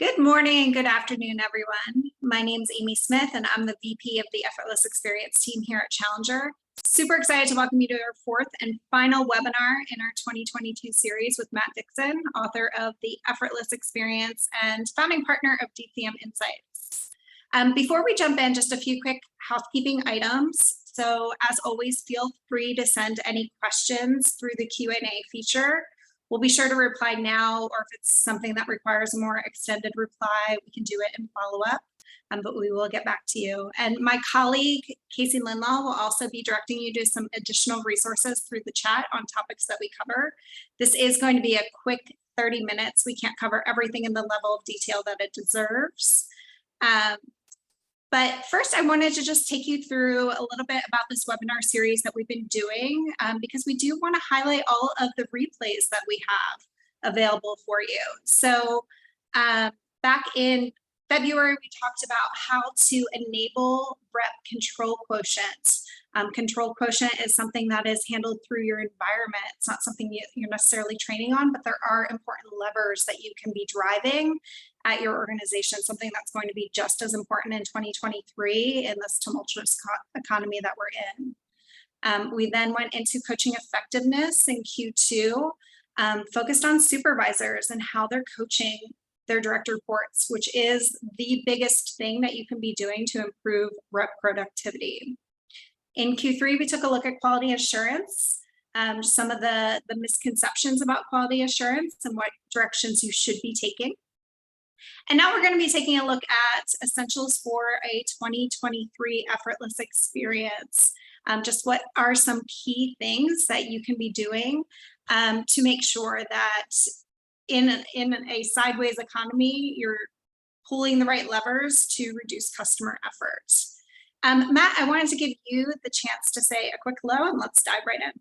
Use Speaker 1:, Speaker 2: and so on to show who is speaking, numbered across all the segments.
Speaker 1: Good morning, good afternoon, everyone. My name is Amy Smith, and I'm the VP of the Effortless Experience team here at Challenger. Super excited to welcome you to our fourth and final webinar in our 2022 series with Matt Dixon, author of the Effortless Experience and founding partner of DCM Insights. Before we jump in, just a few quick housekeeping items. So as always, feel free to send any questions through the Q&A feature. We'll be sure to reply now, or if it's something that requires a more extended reply, we can do it in follow-up, but we will get back to you. And my colleague, Casey Linlaw, will also be directing you to some additional resources through the chat on topics that we cover. This is going to be a quick 30 minutes. We can't cover everything in the level of detail that it deserves. But first, I wanted to just take you through a little bit about this webinar series that we've been doing, because we do want to highlight all of the replays that we have available for you. So back in February, we talked about how to enable rep control quotient. Control quotient is something that is handled through your environment. It's not something you're necessarily training on, but there are important levers that you can be driving at your organization, something that's going to be just as important in 2023 in this tumultuous economy that we're in. We then went into coaching effectiveness in Q2, focused on supervisors and how they're coaching their direct reports, which is the biggest thing that you can be doing to improve rep productivity. In Q3, we took a look at quality assurance, some of the misconceptions about quality assurance and what directions you should be taking. And now we're going to be taking a look at essentials for a 2023 effortless experience. Just what are some key things that you can be doing to make sure that in a sideways economy, you're pulling the right levers to reduce customer effort. Matt, I wanted to give you the chance to say a quick hello, and let's dive right in.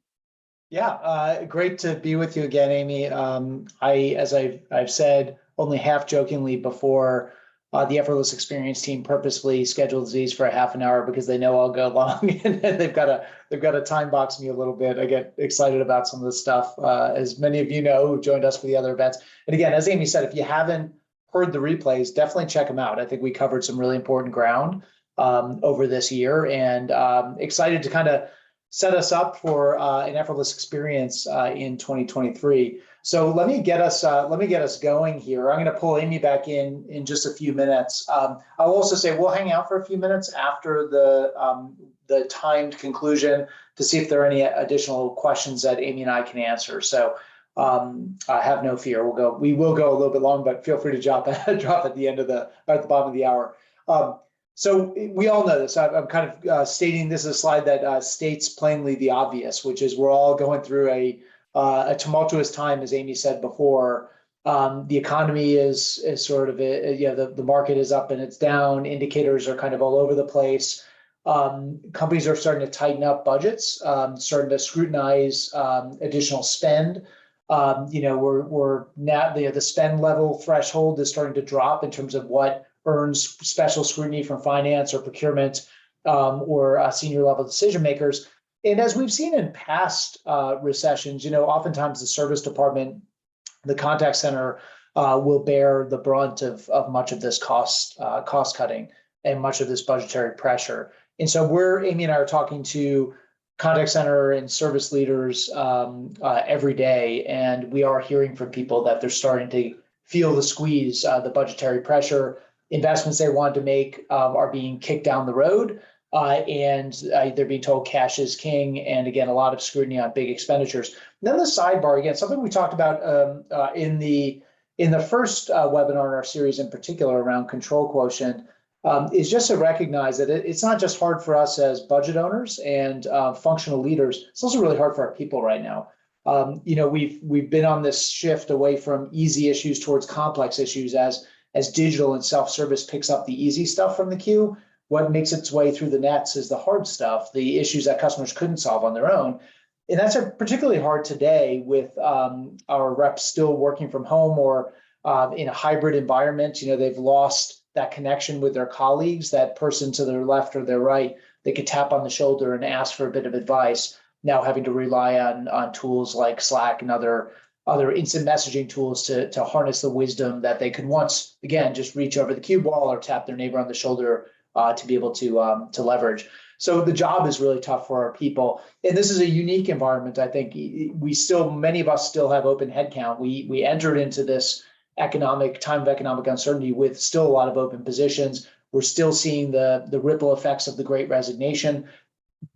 Speaker 2: Yeah, great to be with you again, Amy. As I've said, only half jokingly before, the Effortless Experience team purposefully scheduled these for a half an hour because they know I'll go long, and they've got to time box me a little bit. I get excited about some of this stuff, as many of you know who joined us for the other events. And again, as Amy said, if you haven't heard the replays, definitely check them out. I think we covered some really important ground over this year, and excited to kind of set us up for an effortless experience in 2023. So let me get us going here. I'm going to pull Amy back in just a few minutes. I'll also say we'll hang out for a few minutes after the timed conclusion to see if there are any additional questions that Amy and I can answer. So have no fear. We will go a little bit long, but feel free to drop at the end of at the bottom of the hour. So we all know this. I'm kind of stating this is a slide that states plainly the obvious, which is we're all going through a tumultuous time, as Amy said before. The economy is sort of the market is up and it's down. Indicators are kind of all over the place. Companies are starting to tighten up budgets, starting to scrutinize additional spend. We're now the spend level threshold is starting to drop in terms of what earns special scrutiny from finance or procurement or senior level decision makers. And as we've seen in past recessions, oftentimes the service department, the contact center will bear the brunt of much of this cost cutting and much of this budgetary pressure. And so Amy and I are talking to contact center and service leaders every day, and we are hearing from people that they're starting to feel the squeeze, the budgetary pressure. Investments they wanted to make are being kicked down the road, and they're being told cash is king. And again, a lot of scrutiny on big expenditures. Then the sidebar, again, something we talked about in the first webinar in our series, in particular around control quotient, is just to recognize that it's not just hard for us as budget owners and functional leaders. It's also really hard for our people right now. We've been on this shift away from easy issues towards complex issues as digital and self-service picks up the easy stuff from the queue. What makes its way through the nets is the hard stuff, the issues that customers couldn't solve on their own. And that's particularly hard today with our reps still working from home or in a hybrid environment. They've lost that connection with their colleagues, that person to their left or their right. They could tap on the shoulder and ask for a bit of advice, now having to rely on tools like Slack and other other instant messaging tools to harness the wisdom that they could once, again, just reach over the cue ball or tap their neighbor on the shoulder to be able to leverage. So the job is really tough for our people. And this is a unique environment. I think many of us still have open headcount. We entered into this time of economic uncertainty with still a lot of open positions. We're still seeing the ripple effects of the Great Resignation.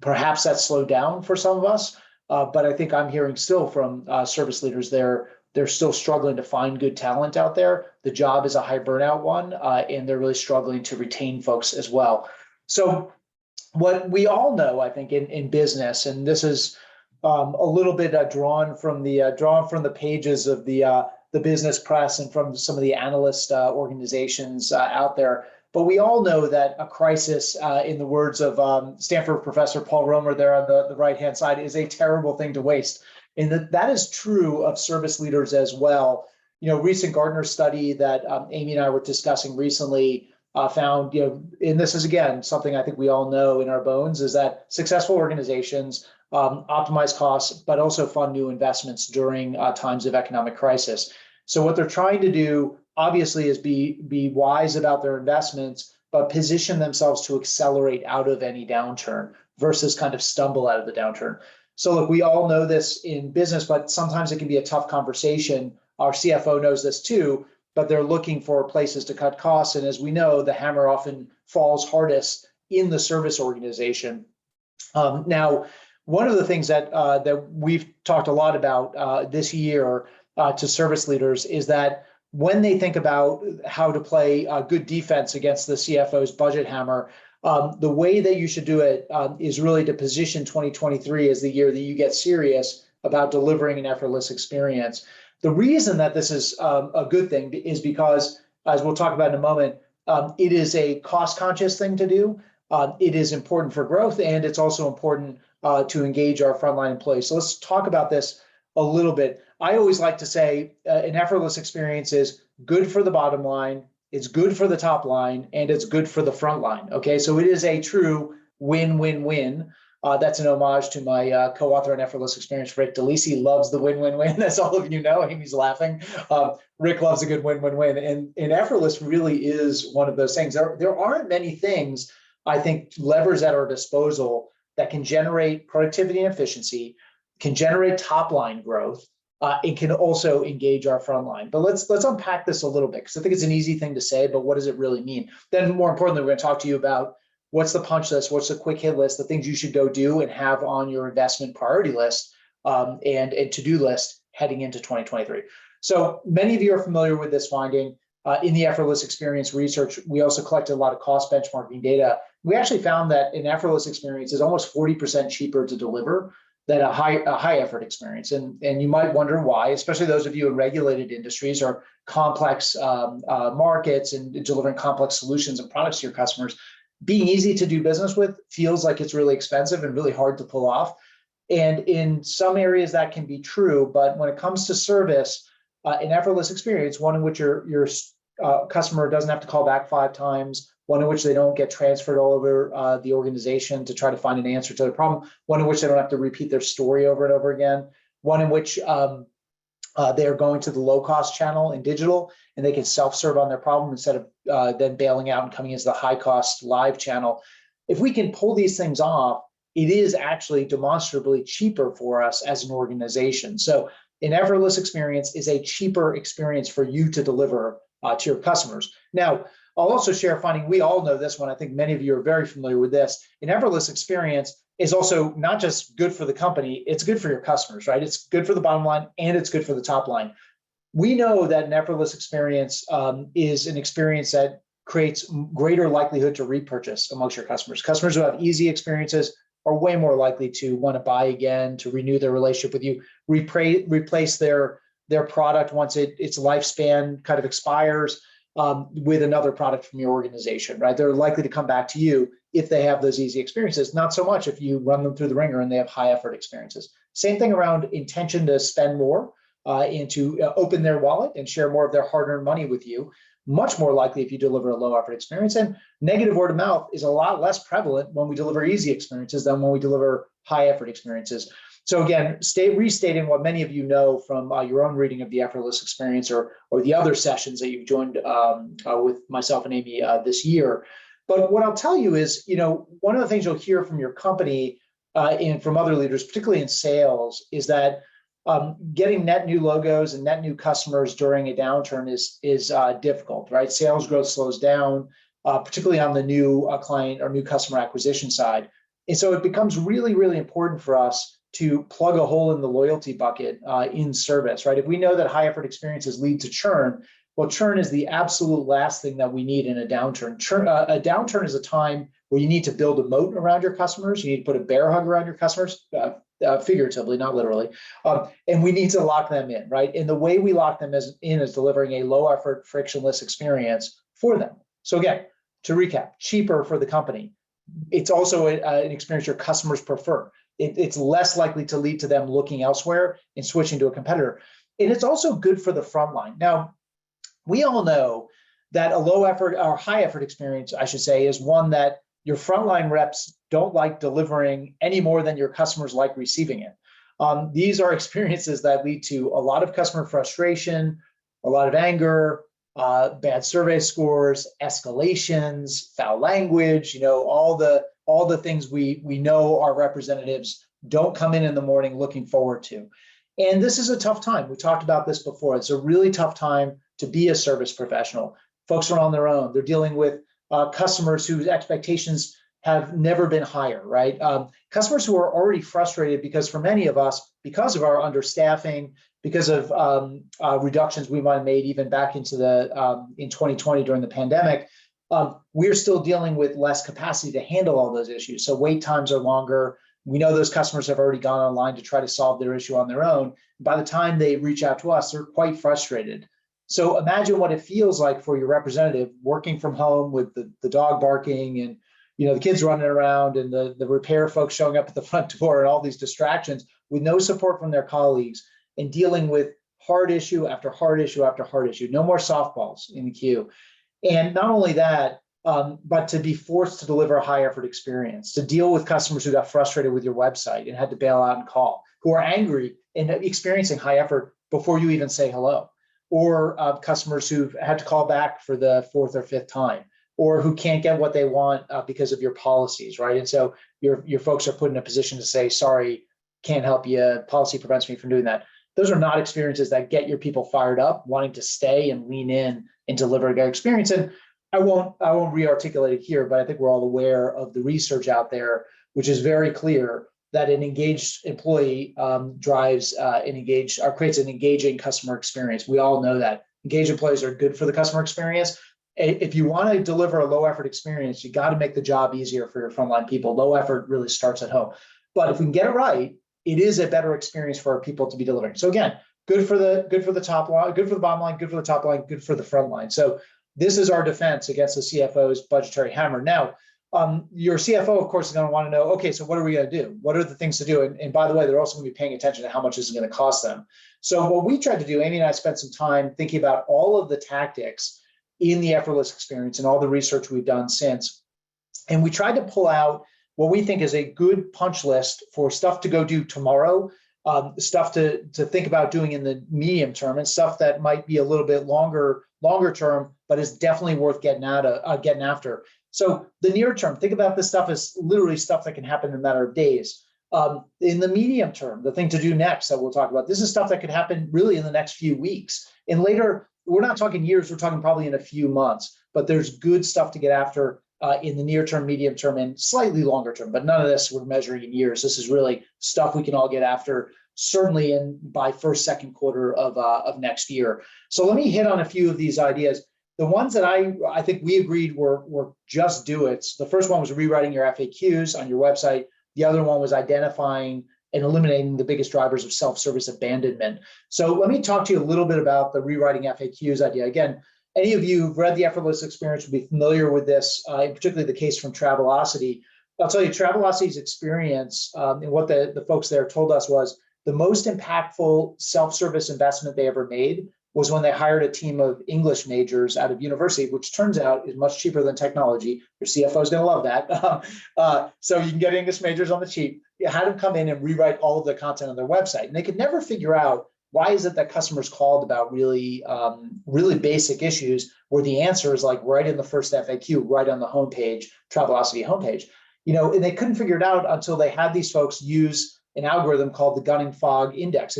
Speaker 2: Perhaps that's slowed down for some of us, but I think I'm hearing still from service leaders they're still struggling to find good talent out there. The job is a high burnout one, and they're really struggling to retain folks as well. So what we all know, I think, in business, and this is a little bit drawn from the pages of the business press and from some of the analyst organizations out there. But we all know that a crisis, in the words of Stanford professor Paul Romer there on the right-hand side, is a terrible thing to waste. And that is true of service leaders as well. Recent Gartner study that Amy and I were discussing recently found, and this is, again, something I think we all know in our bones, is that successful organizations optimize costs, but also fund new investments during times of economic crisis. So what they're trying to do, obviously, is be wise about their investments, but position themselves to accelerate out of any downturn versus kind of stumble out of the downturn. So look, we all know this in business, but sometimes it can be a tough conversation. Our CFO knows this too, but they're looking for places to cut costs. And as we know, the hammer often falls hardest in the service organization. Now, one of the things that we've talked a lot about this year to service leaders is that when they think about how to play good defense against the CFO's budget hammer, the way that you should do it is really to position 2023 as the year that you get serious about delivering an effortless experience. The reason that this is a good thing is because, as we'll talk about in a moment, it is a cost-conscious thing to do. It is important for growth, and it's also important to engage our frontline employees. So let's talk about this a little bit. I always like to say an effortless experience is good for the bottom line, it's good for the top line, and it's good for the front line. Okay, so it is a true win-win-win. That's an homage to my co-author on Effortless Experience, Rick DeLisi. Loves the win-win-win, as all of you know. Amy's laughing. Rick loves a good win-win-win. And Effortless really is one of those things. There aren't many things, I think, levers at our disposal that can generate productivity and efficiency, can generate top-line growth. It can also engage our front line. But let's unpack this a little bit, because I think it's an easy thing to say, but what does it really mean? Then more importantly, we're going to talk to you about what's the punch list, what's the quick hit list, the things you should go do and have on your investment priority list and to-do list heading into 2023. So many of you are familiar with this finding. In the Effortless Experience research, we also collected a lot of cost benchmarking data. We actually found that an effortless experience is almost 40% cheaper to deliver than a high effort experience. And you might wonder why, especially those of you in regulated industries or complex markets and delivering complex solutions and products to your customers. Being easy to do business with feels like it's really expensive and really hard to pull off. And in some areas that can be true, but when it comes to service, an effortless experience, one in which your customer doesn't have to call back 5 times, one in which they don't get transferred all over the organization to try to find an answer to the problem, one in which they don't have to repeat their story over and over again, one in which they are going to the low-cost channel in digital and they can self-serve on their problem instead of then bailing out and coming into the high-cost live channel. If we can pull these things off, it is actually demonstrably cheaper for us as an organization. So an effortless experience is a cheaper experience for you to deliver to your customers. Now, I'll also share a finding. We all know this one. I think many of you are very familiar with this. An effortless experience is also not just good for the company, it's good for your customers, right? It's good for the bottom line and it's good for the top line. We know that an effortless experience is an experience that creates greater likelihood to repurchase amongst your customers. Customers who have easy experiences are way more likely to want to buy again, to renew their relationship with you, replace their product once its lifespan kind of expires with another product from your organization, right? They're likely to come back to you if they have those easy experiences, not so much if you run them through the ringer and they have high effort experiences. Same thing around intention to spend more and to open their wallet and share more of their hard-earned money with you. Much more likely if you deliver a low effort experience. And negative word of mouth is a lot less prevalent when we deliver easy experiences than when we deliver high effort experiences. So again, restating what many of you know from your own reading of the Effortless experience or the other sessions that you've joined with myself and Amy this year. But what I'll tell you is, one of the things you'll hear from your company and from other leaders, particularly in sales, is that getting net new logos and net new customers during a downturn is difficult, right? Sales growth slows down, particularly on the new client or new customer acquisition side. And so it becomes really, really important for us to plug a hole in the loyalty bucket in service, right? If we know that high effort experiences lead to churn, well, churn is the absolute last thing that we need in a downturn. A downturn is a time where you need to build a moat around your customers. You need to put a bear hug around your customers, figuratively, not literally. And we need to lock them in, right? And the way we lock them in is delivering a low effort, frictionless experience for them. So again, to recap, cheaper for the company. It's also an experience your customers prefer. It's less likely to lead to them looking elsewhere and switching to a competitor. And it's also good for the frontline. Now, we all know that a low effort or high effort experience, I should say, is one that your frontline reps don't like delivering any more than your customers like receiving it. These are experiences that lead to a lot of customer frustration, a lot of anger, bad survey scores, escalations, foul language, all the things we know our representatives don't come in the morning looking forward to. And this is a tough time. We talked about this before. It's a really tough time to be a service professional. Folks are on their own. They're dealing with customers whose expectations have never been higher, right? Customers who are already frustrated because for many of us, because of our understaffing, because of reductions we might have made even back into in 2020 during the pandemic, we're still dealing with less capacity to handle all those issues. So wait times are longer. We know those customers have already gone online to try to solve their issue on their own. By the time they reach out to us, they're quite frustrated. So imagine what it feels like for your representative working from home with the dog barking and the kids running around and the repair folks showing up at the front door and all these distractions with no support from their colleagues and dealing with hard issue after hard issue after hard issue. No more softballs in the queue. And not only that, but to be forced to deliver a high effort experience, to deal with customers who got frustrated with your website and had to bail out and call, who are angry and experiencing high effort before you even say hello, or customers who've had to call back for the fourth or fifth time, or who can't get what they want because of your policies, right? And so your folks are put in a position to say, sorry, can't help you, policy prevents me from doing that. Those are not experiences that get your people fired up, wanting to stay and lean in and deliver a good experience. And I won't re-articulate it here, but I think we're all aware of the research out there, which is very clear that an engaged employee creates an engaging customer experience. We all know that engaged employees are good for the customer experience. If you want to deliver a low effort experience, you got to make the job easier for your frontline people. Low effort really starts at home. But if we can get it right, it is a better experience for our people to be delivering. So again, good for the top line, good for the bottom line, good for the top line, good for the front line. So this is our defense against the CFO's budgetary hammer. Now, your CFO, of course, is going to want to know, okay, so what are we going to do? What are the things to do? And by the way, they're also going to be paying attention to how much this is going to cost them. So what we tried to do, Amy and I spent some time thinking about all of the tactics in the Effortless experience and all the research we've done since. And we tried to pull out what we think is a good punch list for stuff to go do tomorrow, stuff to think about doing in the medium term, and stuff that might be a little bit longer term, but is definitely worth getting after. So the near term, think about this stuff as literally stuff that can happen in a matter of days. In the medium term, the thing to do next that we'll talk about, this is stuff that could happen really in the next few weeks. And later, we're not talking years, we're talking probably in a few months, but there's good stuff to get after in the near term, medium term, and slightly longer term, but none of this we're measuring in years. This is really stuff we can all get after, certainly by first, second quarter of next year. So let me hit on a few of these ideas. The ones that I think we agreed were just do it. The first one was rewriting your FAQs on your website. The other one was identifying and eliminating the biggest drivers of self-service abandonment. So let me talk to you a little bit about the rewriting FAQs idea. Again, any of you who've read the Effortless experience will be familiar with this, particularly the case from Travelocity. I'll tell you, Travelocity's experience and what the folks there told us was the most impactful self-service investment they ever made was when they hired a team of English majors out of university, which turns out is much cheaper than technology. Your CFO is going to love that. So you can get English majors on the cheap. You had them come in and rewrite all of the content on their website. And they could never figure out, why is it that customers called about really, really basic issues where the answer is like right in the first FAQ, right on the homepage, Travelocity homepage, and they couldn't figure it out until they had these folks use an algorithm called the Gunning Fog Index.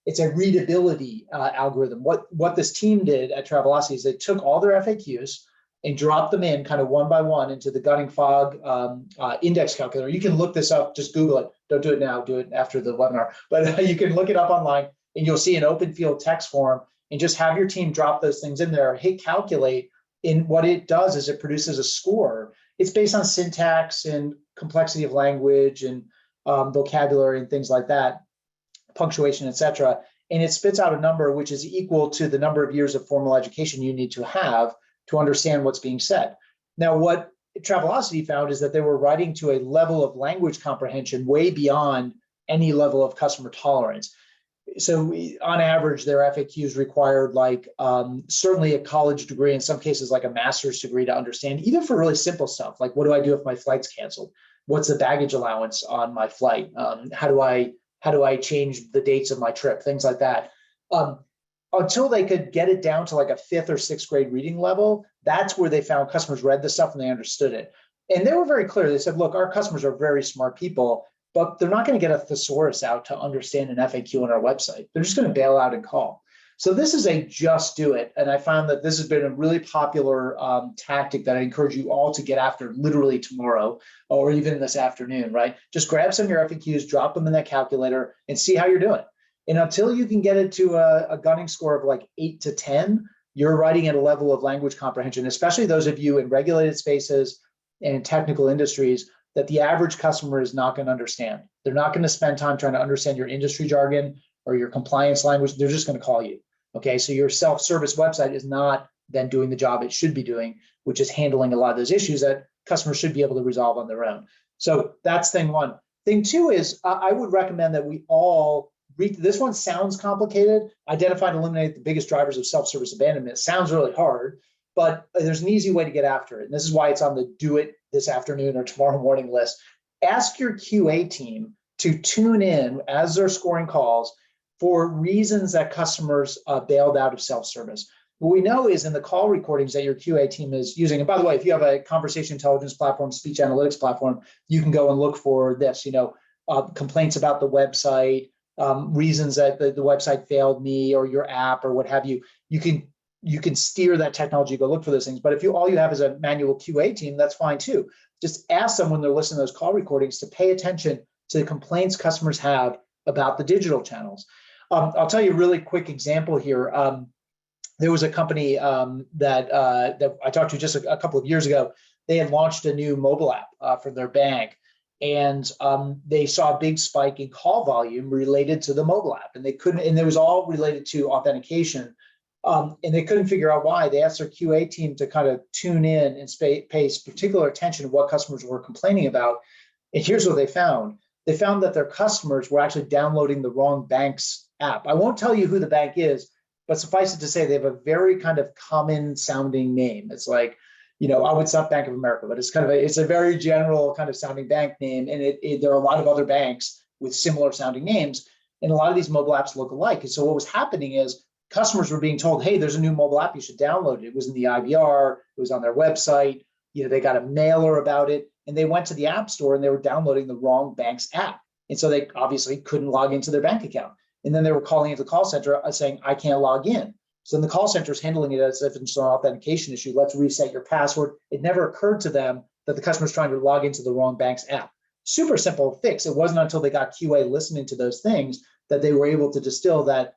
Speaker 2: It's a readability algorithm. What this team did at Travelocity is they took all their FAQs and dropped them in kind of one by one into the Gunning Fog index calculator. You can look this up, just Google it. Don't do it now, do it after the webinar. But you can look it up online and you'll see an open field text form and just have your team drop those things in there, hit calculate. And what it does is it produces a score. It's based on syntax and complexity of language and vocabulary and things like that, punctuation, etc. And it spits out a number which is equal to the number of years of formal education you need to have to understand what's being said. Now, what Travelocity found is that they were writing to a level of language comprehension way beyond any level of customer tolerance. So on average, their FAQs required certainly a college degree, in some cases like a master's degree to understand, even for really simple stuff, like what do I do if my flight's canceled? What's the baggage allowance on my flight? How do I change the dates of my trip? Things like that. Until they could get it down to like a 5th or 6th grade reading level, that's where they found customers read the stuff and they understood it. And they were very clear. They said, look, our customers are very smart people, but they're not going to get a thesaurus out to understand an FAQ on our website. They're just going to bail out and call. So this is a just do it. And I found that this has been a really popular tactic that I encourage you all to get after literally tomorrow or even this afternoon, right? Just grab some of your FAQs, drop them in that calculator and see how you're doing. And until you can get it to a gunning score of like 8 to 10, you're writing at a level of language comprehension, especially those of you in regulated spaces and in technical industries that the average customer is not going to understand. They're not going to spend time trying to understand your industry jargon or your compliance language. They're just going to call you. Okay, so your self-service website is not then doing the job it should be doing, which is handling a lot of those issues that customers should be able to resolve on their own. So that's thing one. Thing two is I would recommend that we all read. This one sounds complicated. Identify and eliminate the biggest drivers of self-service abandonment. It sounds really hard, but there's an easy way to get after it. And this is why it's on the do it this afternoon or tomorrow morning list. Ask your QA team to tune in as they're scoring calls for reasons that customers bailed out of self-service. What we know is in the call recordings that your QA team is using, and by the way, if you have a conversation intelligence platform, speech analytics platform, you can go and look for this, complaints about the website, reasons that the website failed me or your app or what have you. You can steer that technology, go look for those things. But if all you have is a manual QA team, that's fine too. Just ask them when they're listening to those call recordings to pay attention to the complaints customers have about the digital channels. I'll tell you a really quick example here. There was a company that I talked to just a couple of years ago. They had launched a new mobile app for their bank, and they saw a big spike in call volume related to the mobile app, and it was all related to authentication, and they couldn't figure out why. They asked their QA team to kind of tune in and pay particular attention to what customers were complaining about, and here's what they found. They found that their customers were actually downloading the wrong bank's app. I won't tell you who the bank is, but suffice it to say, they have a very kind of common sounding name. It's like, it's not Bank of America, but it's a very general kind of sounding bank name. And there are a lot of other banks with similar sounding names. And a lot of these mobile apps look alike. And so what was happening is customers were being told, hey, there's a new mobile app, you should download it. It was in the IVR, it was on their website, they got a mailer about it. And they went to the app store and they were downloading the wrong bank's app. And so they obviously couldn't log into their bank account. And then they were calling into the call center saying, I can't log in. So then the call center is handling it as if it's an authentication issue. Let's reset your password. It never occurred to them that the customer's trying to log into the wrong bank's app. Super simple fix. It wasn't until they got QA listening to those things that they were able to distill that,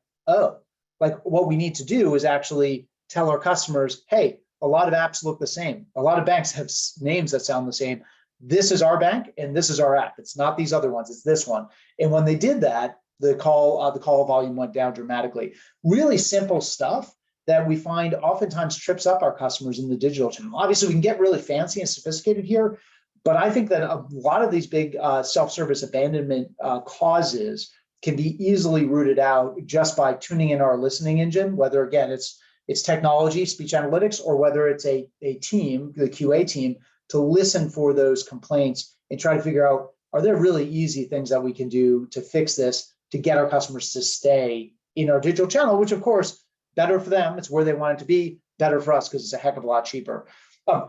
Speaker 2: what we need to do is actually tell our customers, hey, a lot of apps look the same. A lot of banks have names that sound the same. This is our bank and this is our app. It's not these other ones, it's this one. And when they did that, the call volume went down dramatically. Really simple stuff that we find oftentimes trips up our customers in the digital channel. Obviously, we can get really fancy and sophisticated here, but I think that a lot of these big self-service abandonment causes can be easily rooted out just by tuning in our listening engine, whether again it's technology, speech analytics, or whether it's a team, the QA team, to listen for those complaints and try to figure out, are there really easy things that we can do to fix this, to get our customers to stay in our digital channel, which of course, better for them, it's where they want it to be, better for us because it's a heck of a lot cheaper.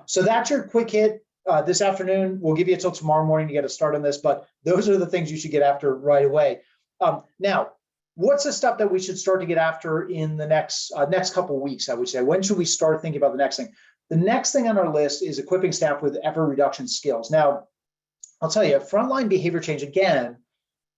Speaker 2: So that's your quick hit this afternoon. We'll give you until tomorrow morning to get a start on this, but those are the things you should get after right away. Now, what's the stuff that we should start to get after in the next couple of weeks, I would say? When should we start thinking about the next thing? The next thing on our list is equipping staff with effort reduction skills. Now, I'll tell you, frontline behavior change, again,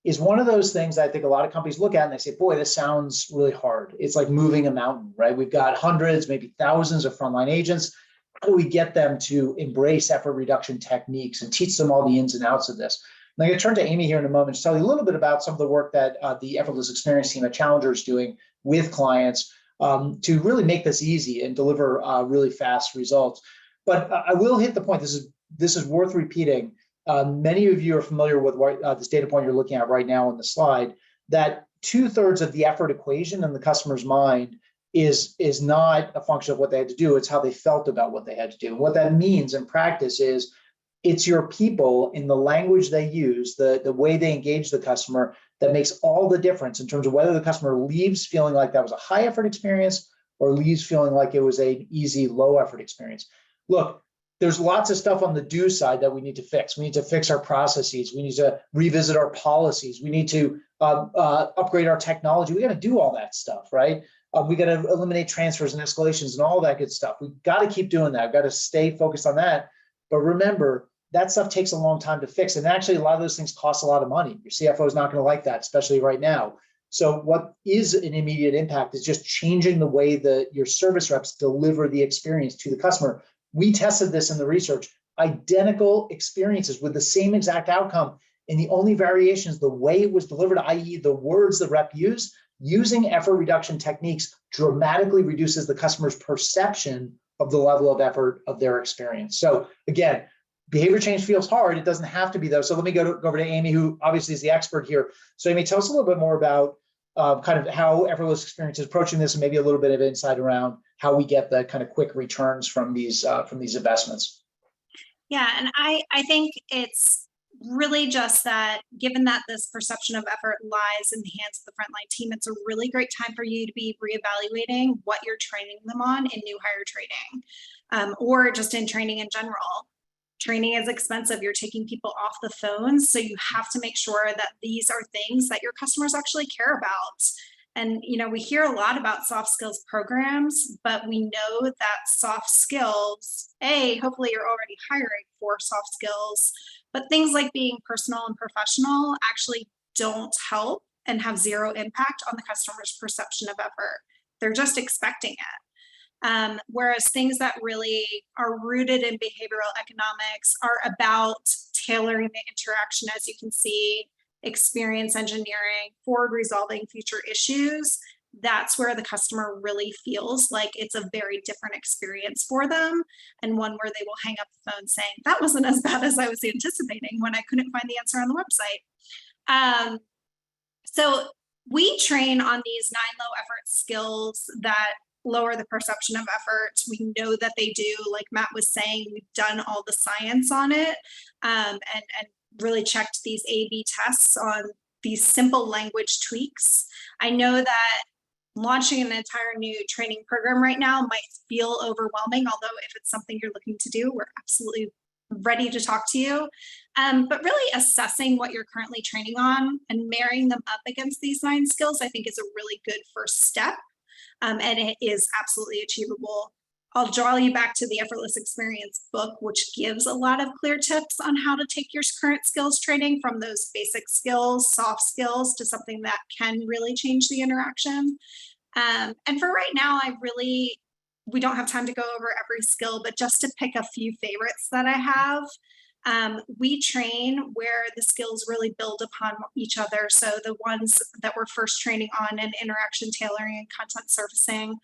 Speaker 2: is one of those things that I think a lot of companies look at and they say, boy, this sounds really hard. It's like moving a mountain, right? We've got hundreds, maybe thousands of frontline agents. How do we get them to embrace effort reduction techniques and teach them all the ins and outs of this? I'm going to turn to Amy here in a moment to tell you a little bit about some of the work that the Effortless Experience team at Challenger is doing with clients to really make this easy and deliver really fast results. But I will hit the point. This is worth repeating. Many of you are familiar with this data point you're looking at right now on the slide, that 2/3 of the effort equation in the customer's mind is not a function of what they had to do, it's how they felt about what they had to do. And what that means in practice is it's your people in the language they use, the way they engage the customer that makes all the difference in terms of whether the customer leaves feeling like that was a high effort experience or leaves feeling like it was an easy, low effort experience. Look, there's lots of stuff on the do side that we need to fix. We need to fix our processes. We need to revisit our policies. We need to upgrade our technology. We got to do all that stuff, right? We got to eliminate transfers and escalations and all that good stuff. We've got to keep doing that. We've got to stay focused on that. But remember, that stuff takes a long time to fix. And actually, a lot of those things cost a lot of money. Your CFO is not going to like that, especially right now. So what is an immediate impact is just changing the way that your service reps deliver the experience to the customer. We tested this in the research, identical experiences with the same exact outcome. And the only variation is the way it was delivered, i.e. the words the rep used. Using effort reduction techniques dramatically reduces the customer's perception of the level of effort of their experience. So again, behavior change feels hard. It doesn't have to be though. So let me go over to Amy, who obviously is the expert here. So Amy, tell us a little bit more about kind of how Effortless Experience is approaching this, and maybe a little bit of insight around how we get the kind of quick returns from these investments.
Speaker 1: Yeah, and I think it's really just that, given that this perception of effort lies in the hands of the frontline team, it's a really great time for you to be reevaluating what you're training them on in new hire training, or just in training in general. Training is expensive. You're taking people off the phones, so you have to make sure that these are things that your customers actually care about. And we hear a lot about soft skills programs, but we know that soft skills, hopefully you're already hiring for soft skills, but things like being personal and professional actually don't help and have zero impact on the customer's perception of effort. They're just expecting it. Whereas things that really are rooted in behavioral economics are about tailoring the interaction, as you can see, experience engineering, forward resolving future issues. That's where the customer really feels like it's a very different experience for them, and one where they will hang up the phone saying, that wasn't as bad as I was anticipating when I couldn't find the answer on the website. So we train on these 9 low effort skills that lower the perception of effort. We know that they do, like Matt was saying, we've done all the science on it, and really checked these A/B tests on these simple language tweaks. I know that launching an entire new training program right now might feel overwhelming, although if it's something you're looking to do, we're absolutely ready to talk to you. But really assessing what you're currently training on and marrying them up against these 9 skills, I think is a really good first step. And it is absolutely achievable. I'll draw you back to the Effortless Experience book, which gives a lot of clear tips on how to take your current skills training from those basic skills, soft skills, to something that can really change the interaction. And for right now, we don't have time to go over every skill, but just to pick a few favorites that I have. We train where the skills really build upon each other. So the ones that we're first training on in interaction tailoring and content surfacing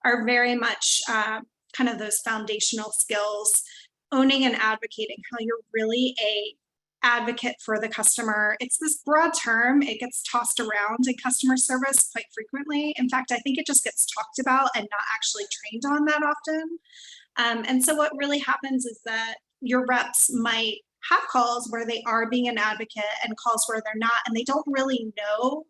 Speaker 1: are very much kind of those foundational skills, owning and advocating how you're really a advocate for the customer. It's this broad term. It gets tossed around in customer service quite frequently. In fact, I think it just gets talked about and not actually trained on that often. And so what really happens is that your reps might have calls where they are being an advocate and calls where they're not, and they don't really know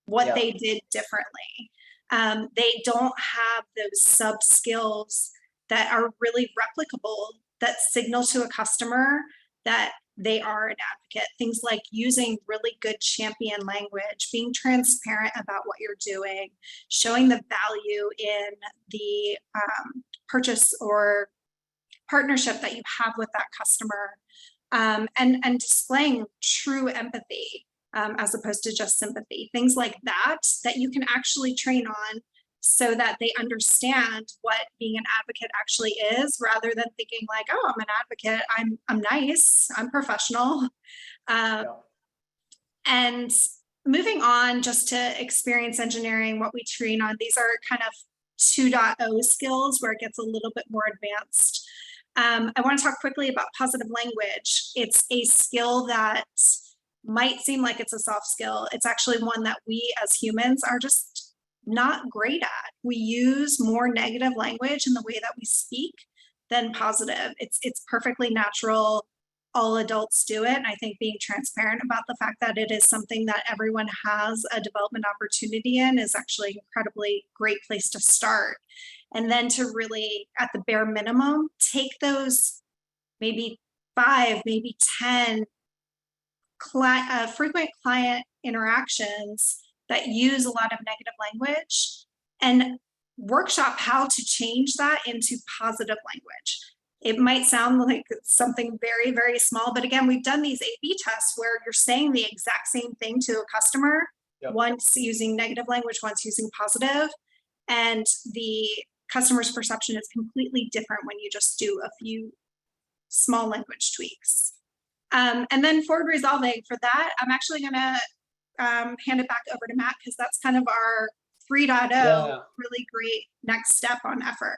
Speaker 1: what they did differently. They don't have those sub skills that are really replicable, that signal to a customer that they are an advocate. Things like using really good champion language, being transparent about what you're doing, showing the value in the purchase or partnership that you have with that customer, and displaying true empathy as opposed to just sympathy. Things like that you can actually train on so that they understand what being an advocate actually is, rather than thinking like, oh, I'm an advocate, I'm nice, I'm professional. And moving on just to experience engineering, what we train on, these are kind of 2.0 skills where it gets a little bit more advanced. I want to talk quickly about positive language. It's a skill that might seem like it's a soft skill. It's actually one that we as humans are just not great at. We use more negative language in the way that we speak than positive. It's perfectly natural. All adults do it. And I think being transparent about the fact that it is something that everyone has a development opportunity in is actually an incredibly great place to start. And then to really, at the bare minimum, take those maybe 5, maybe 10 frequent client interactions that use a lot of negative language and workshop how to change that into positive language. It might sound like something very, very small, but again, we've done these A/B tests where you're saying the exact same thing to a customer, once using negative language, once using positive, and the customer's perception is completely different when you just do a few small language tweaks. And then forward resolving, for that, I'm actually going to hand it back over to Matt, because that's kind of our 3.0 really great next step on effort.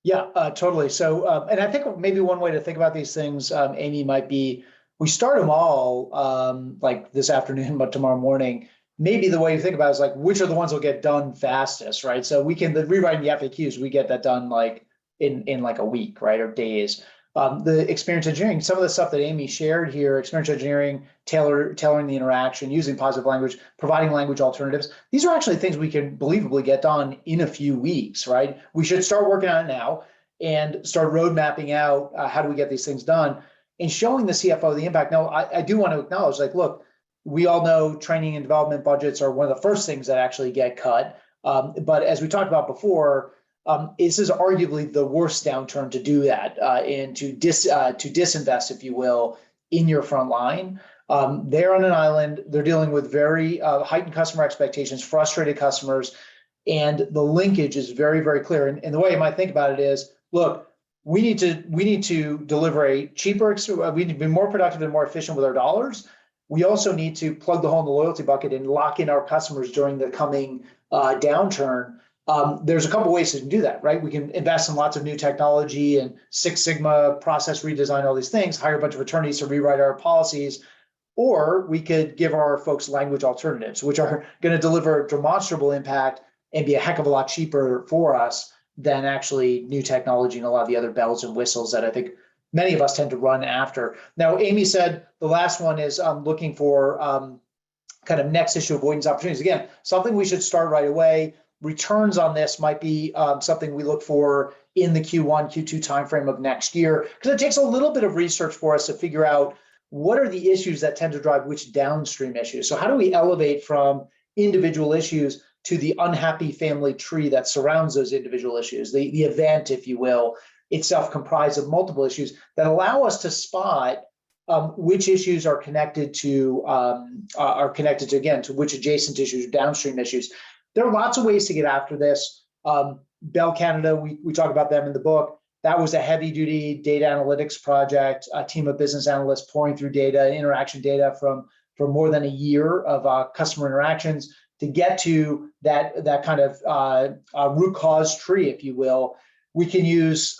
Speaker 2: Yeah, totally. So, and I think maybe one way to think about these things, Amy, might be we start them all like this afternoon, but tomorrow morning. Maybe the way you think about it is like, which are the ones that will get done fastest, right? So we can, rewriting the FAQs, we get that done like in like a week, right, or days. The experience engineering, some of the stuff that Amy shared here, experience engineering, tailoring the interaction, using positive language, providing language alternatives. These are actually things we can believably get done in a few weeks, right? We should start working on it now and start road mapping out how do we get these things done and showing the CFO the impact. Now, I do want to acknowledge, like, look, we all know training and development budgets are one of the first things that actually get cut. But as we talked about before, this is arguably the worst downturn to do that and to disinvest, if you will, in your front line. They're on an island. They're dealing with very heightened customer expectations, frustrated customers, and the linkage is very, very clear. And the way I might think about it is, look, we need to deliver a cheaper. We need to be more productive and more efficient with our dollars. We also need to plug the hole in the loyalty bucket and lock in our customers during the coming downturn. There's a couple ways to do that, right? We can invest in lots of new technology and Six Sigma process redesign, all these things, hire a bunch of attorneys to rewrite our policies, or we could give our folks language alternatives, which are going to deliver demonstrable impact and be a heck of a lot cheaper for us than actually new technology and a lot of the other bells and whistles that I think many of us tend to run after. Now, Amy said the last one is looking for kind of next issue avoidance opportunities. Again, something we should start right away. Returns on this might be something we look for in the Q1, Q2 timeframe of next year, because it takes a little bit of research for us to figure out what are the issues that tend to drive which downstream issues. So how do we elevate from individual issues to the unhappy family tree that surrounds those individual issues, the event, if you will, itself comprised of multiple issues that allow us to spot which issues are connected to again to which adjacent issues, downstream issues. There are lots of ways to get after this. Bell Canada, we talk about them in the book. That was a heavy-duty data analytics project, a team of business analysts pouring through data, interaction data from more than a year of customer interactions to get to that kind of root cause tree, if you will. We can use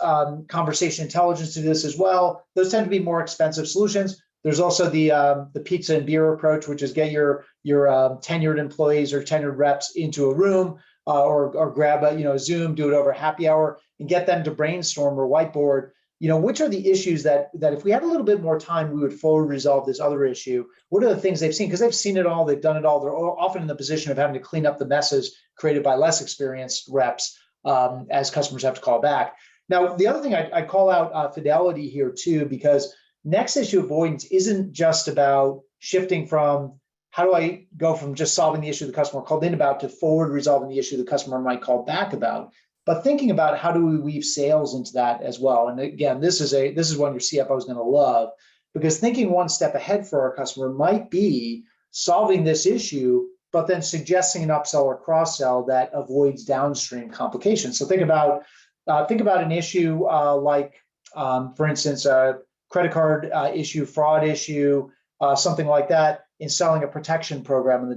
Speaker 2: conversation intelligence to do this as well. Those tend to be more expensive solutions. There's also the pizza and beer approach, which is get your tenured employees or tenured reps into a room or grab a Zoom, do it over happy hour, and get them to brainstorm or whiteboard. Which are the issues that if we had a little bit more time, we would forward resolve this other issue? What are the things they've seen? Because they've seen it all, they've done it all. They're often in the position of having to clean up the messes created by less experienced reps as customers have to call back. Now, the other thing I call out fidelity here too, because next issue avoidance isn't just about shifting from how do I go from just solving the issue the customer called in about to forward resolving the issue the customer might call back about. But thinking about how do we weave sales into that as well. And again, this is one your CFO is going to love, because thinking one step ahead for our customer might be solving this issue, but then suggesting an upsell or cross-sell that avoids downstream complications. So think about an issue like, for instance, a credit card issue, fraud issue, something like that, in selling a protection program on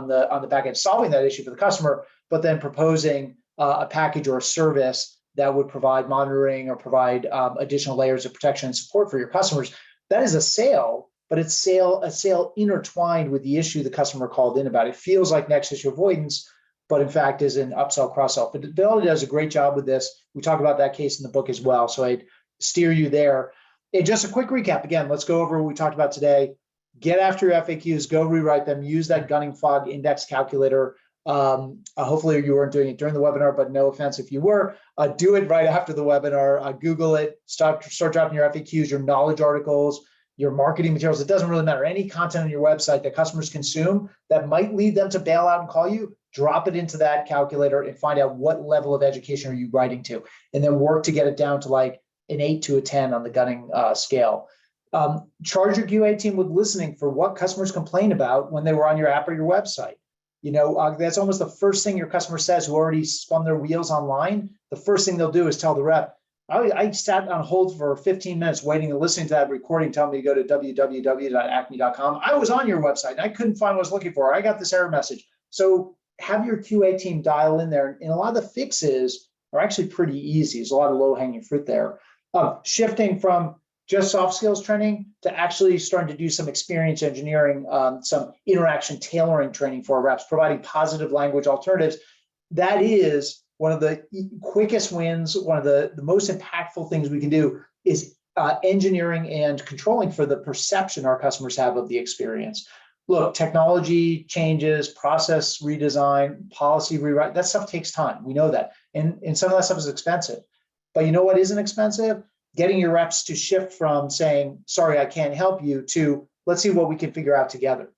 Speaker 2: the back end, solving that issue for the customer, but then proposing a package or a service that would provide monitoring or provide additional layers of protection and support for your customers. That is a sale, but it's a sale intertwined with the issue the customer called in about. It feels like next issue avoidance, but in fact is an upsell, cross-sell. But Fidelity does a great job with this. We talk about that case in the book as well, so I'd steer you there. And just a quick recap. Again, let's go over what we talked about today. Get after your FAQs, go rewrite them, use that gunning fog index calculator. Hopefully you weren't doing it during the webinar, but no offense if you were. Do it right after the webinar. Google it, start dropping your FAQs, your knowledge articles, your marketing materials. It doesn't really matter. Any content on your website that customers consume that might lead them to bail out and call you, drop it into that calculator and find out what level of education are you writing to, and then work to get it down to like an 8 to a 10 on the gunning scale. Charge your QA team with listening for what customers complain about when they were on your app or your website. That's almost the first thing your customer says who already spun their wheels online. The first thing they'll do is tell the rep, I sat on hold for 15 minutes waiting and listening to that recording, telling me to go to www.acme.com. I was on your website and I couldn't find what I was looking for. I got this error message. So have your QA team dial in there. And a lot of the fixes are actually pretty easy. There's a lot of low-hanging fruit there. Shifting from just soft skills training to actually starting to do some experience engineering, some interaction tailoring training for our reps, providing positive language alternatives. That is one of the quickest wins. One of the most impactful things we can do is engineering and controlling for the perception our customers have of the experience. Look, technology changes, process redesign, policy rewrite, that stuff takes time. We know that. And some of that stuff is expensive. But you know what isn't expensive? Getting your reps to shift from saying, sorry, I can't help you, to let's see what we can figure out together.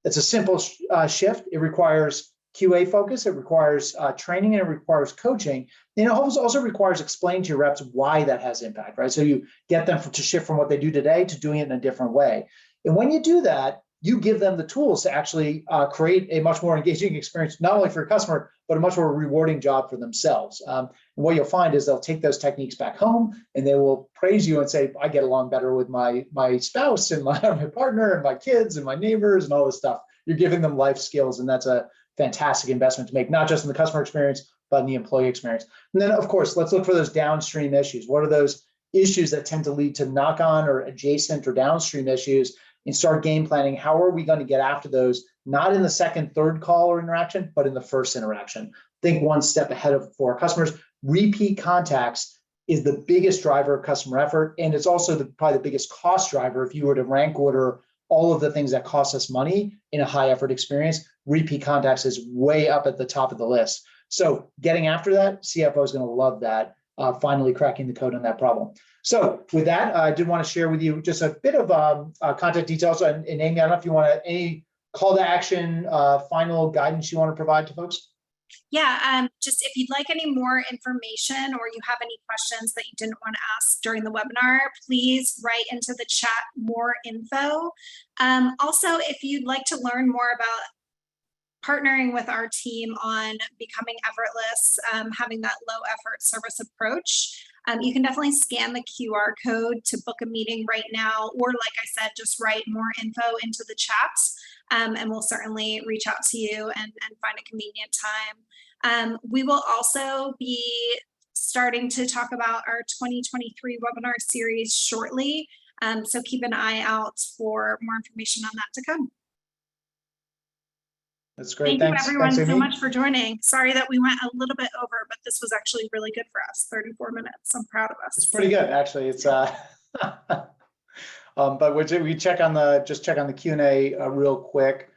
Speaker 2: It's a simple shift. It requires QA focus, it requires training, and it requires coaching. And it also requires explaining to your reps why that has impact, right? So you get them to shift from what they do today to doing it in a different way. And when you do that, you give them the tools to actually create a much more engaging experience, not only for your customer, but a much more rewarding job for themselves. And what you'll find is they'll take those techniques back home and they will praise you and say, I get along better with my spouse and my partner and my kids and my neighbors and all this stuff. You're giving them life skills, and that's a fantastic investment to make, not just in the customer experience, but in the employee experience. And then, of course, let's look for those downstream issues. What are those issues that tend to lead to knock-on or adjacent or downstream issues? And start game planning. How are we going to get after those, not in the second, third call or interaction, but in the first interaction? Think one step ahead for our customers. Repeat contacts is the biggest driver of customer effort, and it's also probably the biggest cost driver. If you were to rank order all of the things that cost us money in a high effort experience, repeat contacts is way up at the top of the list. So getting after that, CFO is going to love that, finally cracking the code on that problem. So with that, I did want to share with you just a bit of contact details. And Amy, I don't know if you want any call to action, final guidance you want to provide to folks?
Speaker 1: Yeah, just if you'd like any more information or you have any questions that you didn't want to ask during the webinar, please write into the chat more info. Also, if you'd like to learn more about partnering with our team on becoming effortless, having that low effort service approach, you can definitely scan the QR code to book a meeting right now, or like I said, just write more info into the chat, and we'll certainly reach out to you and find a convenient time. We will also be starting to talk about our 2023 webinar series shortly. So keep an eye out for more information on that to come.
Speaker 2: That's great.
Speaker 1: Thank
Speaker 2: Thanks.
Speaker 1: you everyone
Speaker 2: Thanks,
Speaker 1: so
Speaker 2: Amy.
Speaker 1: much for joining. Sorry that we went a little bit over, but this was actually really good for us. 34 minutes. I'm proud of us.
Speaker 2: It's pretty good, actually. It's but we check on the Q&A real quick.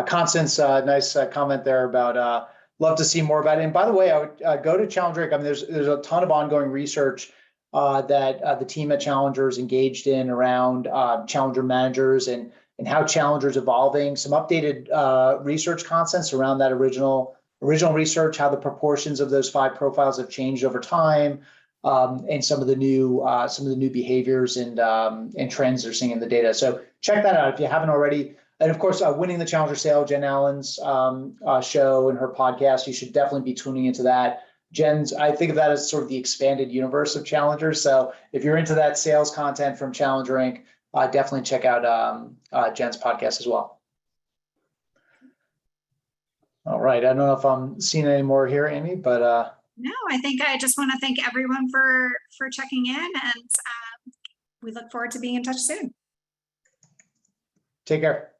Speaker 2: Constance, nice comment there about love to see more about it. And by the way, I would go to Challenger. I mean, there's a ton of ongoing research that the team at Challenger is engaged in around Challenger managers and how Challenger is evolving. Some updated research concepts around that original research, how the proportions of those 5 profiles have changed over time, and some of the new behaviors and trends they're seeing in the data. So check that out if you haven't already. And of course, Winning the Challenger Sale, Jen Allen's show and her podcast, you should definitely be tuning into that. Jen's, I think of that as sort of the expanded universe of Challenger. So if you're into that sales content from Challenger Inc., definitely check out Jen's podcast as well. All right. I don't know if I'm seeing any more here, Amy, but
Speaker 1: no, I think I just want to thank everyone for checking in, and we look forward to being in touch soon.
Speaker 2: Take care.